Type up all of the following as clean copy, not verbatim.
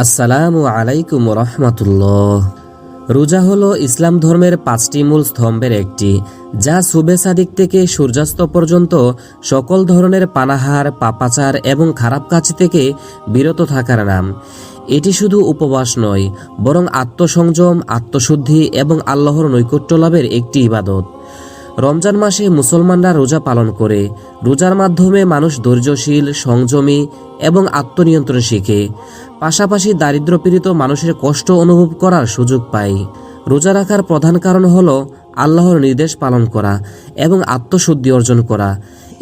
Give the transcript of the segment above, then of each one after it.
আসসালামু আলাইকুম রহমতুল্লাহ। রোজা হলো ইসলাম ধর্মের 5টি মূল স্তম্ভের একটি, যা সুবে সাদিক থেকে সূর্যাস্ত পর্যন্ত সকল ধরনের পানাহার, পাপাচার এবং খারাপ কাজ থেকে বিরত থাকার নাম। এটি শুধু উপবাস নয়, বরং আত্মসংযম, আত্মশুদ্ধি এবং আল্লাহর নৈকট্য লাভের একটি ইবাদত। রমজান মাসে মুসলমানরা রোজা পালন করে। রোজার মাধ্যমে মানুষ ধৈর্যশীল, সংযমী এবং আত্মনিয়ন্ত্রণ শিখে। পাশাপাশি দারিদ্র্যপীড়িত মানুষের কষ্ট অনুভব করার সুযোগ পায়। রোজা রাখার প্রধান কারণ হল আল্লাহর নির্দেশ পালন করা এবং আত্মশুদ্ধি অর্জন করা।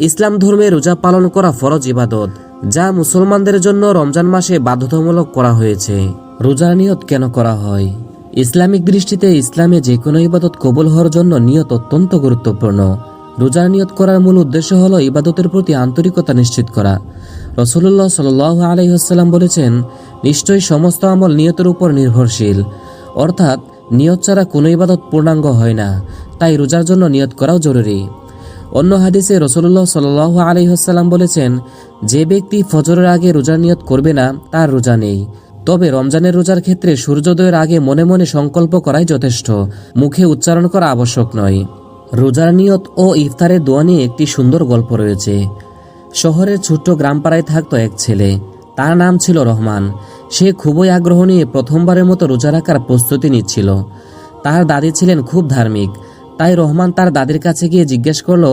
ইসলাম ধর্মে রোজা পালন করা ফরজ ইবাদত, যা মুসলমানদের জন্য রমজান মাসে বাধ্যতামূলক করা হয়েছে। রোজার নিয়ত কেন করা হয়? ইসলামিক দৃষ্টিতে ইসলামে যে কোনো ইবাদত কবুল হওয়ার জন্য নিয়ত অত্যন্ত গুরুত্বপূর্ণ। রোজার নিয়ত করার মূল উদ্দেশ্য হল ইবাদতের প্রতি আন্তরিকতা নিশ্চিত করা। রাসূলুল্লাহ সাল্লাল্লাহু আলাইহি ওয়াসাল্লাম বলেছেন, নিশ্চয়ই সমস্ত আমল নিয়তের উপর নির্ভরশীল, অর্থাৎ নিয়ত ছাড়া কোনো ইবাদত পূর্ণাঙ্গ হয় না। তাই রোজার জন্য নিয়ত করাও জরুরি। অন্য হাদিসে রাসূলুল্লাহ সাল্লাল্লাহু আলাইহি ওয়াসাল্লাম বলেছেন, যে ব্যক্তি ফজরের আগে রোজার নিয়ত করবে না, তার রোজা নেই। তবে রমজানের রোজার ক্ষেত্রে সূর্যোদয়ের আগে মনে মনে সংকল্প করাই যথেষ্ট, মুখে উচ্চারণ করা আবশ্যক নয়। রোজার নিয়ত ও ইফতারের দোয়া নিয়ে একটি সুন্দর গল্প রয়েছে। শহরের ছোট্ট গ্রামপাড়ায় থাকতো এক ছেলে, তার নাম ছিল রহমান। সে খুবই আগ্রহ নিয়ে প্রথমবারের মতো রোজা রাখার প্রস্তুতি নিচ্ছিল। তার দাদি ছিলেন খুব ধার্মিক, তাই রহমান তার দাদির কাছে গিয়ে জিজ্ঞেস করলো,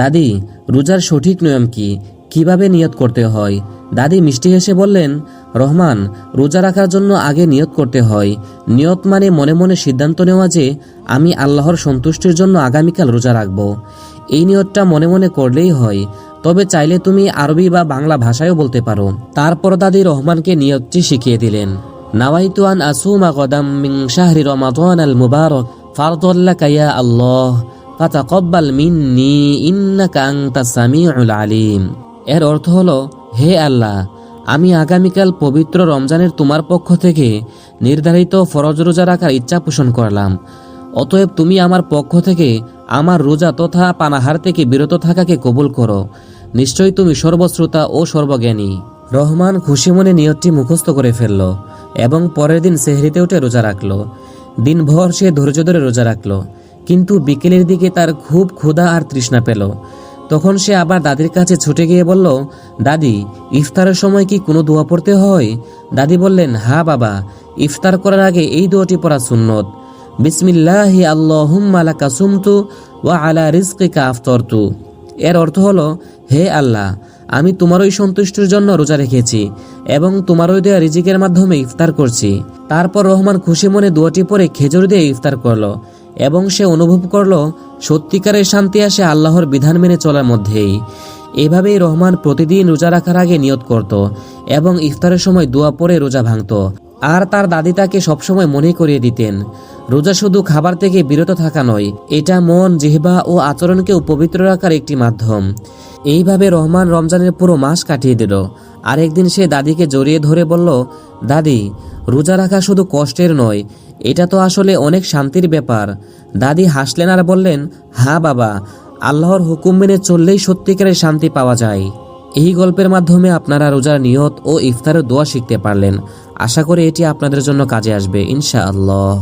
দাদি, রোজার সঠিক নিয়ম কি, কিভাবে নিয়ত করতে হয়? দাদি মিষ্টি হেসে বললেন, রহমান, রোজা রাখার জন্য আগে নিয়ত করতে হয়। নিয়ত মানে মনে মনে সিদ্ধান্ত নেওয়া যে আমি আল্লাহর সন্তুষ্টির জন্য আগামীকাল রোজা রাখব। এই নিয়তটা মনে মনে করলেই হয়, তবে চাইলে তুমি আরবি বা বাংলা ভাষায়ও বলতে পারো। তারপর দাদি রহমানকে নিয়তটি শিখিয়ে দিলেন, নাওয়াইতু আন আসুমা গদাম মিন শাহরি রমাদান আল মুবারক ফারদান লাকা ইয়া আল্লাহ ফাতাকাব্বাল মিন্নি ইন্নাকা আনতাস সামিউল আলিম। এর অর্থ হলো, হে আল্লাহ, আমি আগামীকাল পবিত্র রমজানের তোমার পক্ষ থেকে নির্ধারিত ফরজ রোজা রাখার ইচ্ছা পোষণ করলাম। অতএব তুমি আমার পক্ষ থেকে আমার রোজা তথা পানাহার থেকে বিরত থাকাকে কবুল করো। নিশ্চয়ই তুমি সর্বশ্রোতা ও সর্বজ্ঞানী। রহমান খুশি মনে নিয়তটি মুখস্থ করে ফেলল এবং পরের দিন সেহরিতে উঠে রোজা রাখল। দিনভর সে ধৈর্য ধরে রোজা রাখল, কিন্তু বিকেলের দিকে তার খুব ক্ষুধা আর তৃষ্ণা পেল। তখন সে আবার দাদির কাছে ছুটে গিয়ে বলল, দাদি, ইফতারের সময় কি কোনো দোয়া পড়তে হয়? দাদি বললেন, হ্যাঁ বাবা, ইফতার করার আগে এই দোয়াটি পড়া সুন্নত। বিসমিল্লাহি আল্লাহুম্মা লাকা সুমতু ওয়া আলা রিজকিকা আফতারতু। এর অর্থ হলো, হে আল্লাহ, আমি তোমারই সন্তুষ্টির জন্য রোজা রেখেছি এবং তোমারই দেয়া রিজিকের মাধ্যমে ইফতার করছি। তারপর রহমান খুশি মনে দোয়াটি পড়ে খেজুর দিয়ে ইফতার করলো এবং সে অনুভব করলো সত্যিকারের শান্তি আসে আল্লাহর বিধান মেনে চলার মধ্যেই। এভাবেই রহমান প্রতিদিন রোজা রাখার আগে নিয়ত করত এবং ইফতারের সময় দোয়া পড়ে রোজা ভাঙত। আর তার দাদি তাকে সবসময় মনে করিয়ে দিতেন, রোজা শুধু খাবার থেকে বিরত থাকা নয়, এটা মন, জিহ্বা ও আচরণকেও পবিত্র রাখার একটি মাধ্যম। এইভাবে রহমান রমজানের পুরো মাস কাটিয়ে দিল। আরেকদিন সে দাদিকে জড়িয়ে ধরে বলল, দাদি, রোজা রাখা শুধু কষ্টের নয়, এটা তো আসলে অনেক শান্তির ব্যাপার। দাদি হাসলেন আর বললেন, হ্যাঁ বাবা, আল্লাহর হুকুম মেনে চললেই সত্যিকারের শান্তি পাওয়া যায়। এই গল্পের মাধ্যমে আপনারা রোজার নিয়ত ও ইফতারের দোয়া শিখতে পারলেন। আশা করি এটি আপনাদের জন্য কাজে আসবে ইনশাআল্লাহ।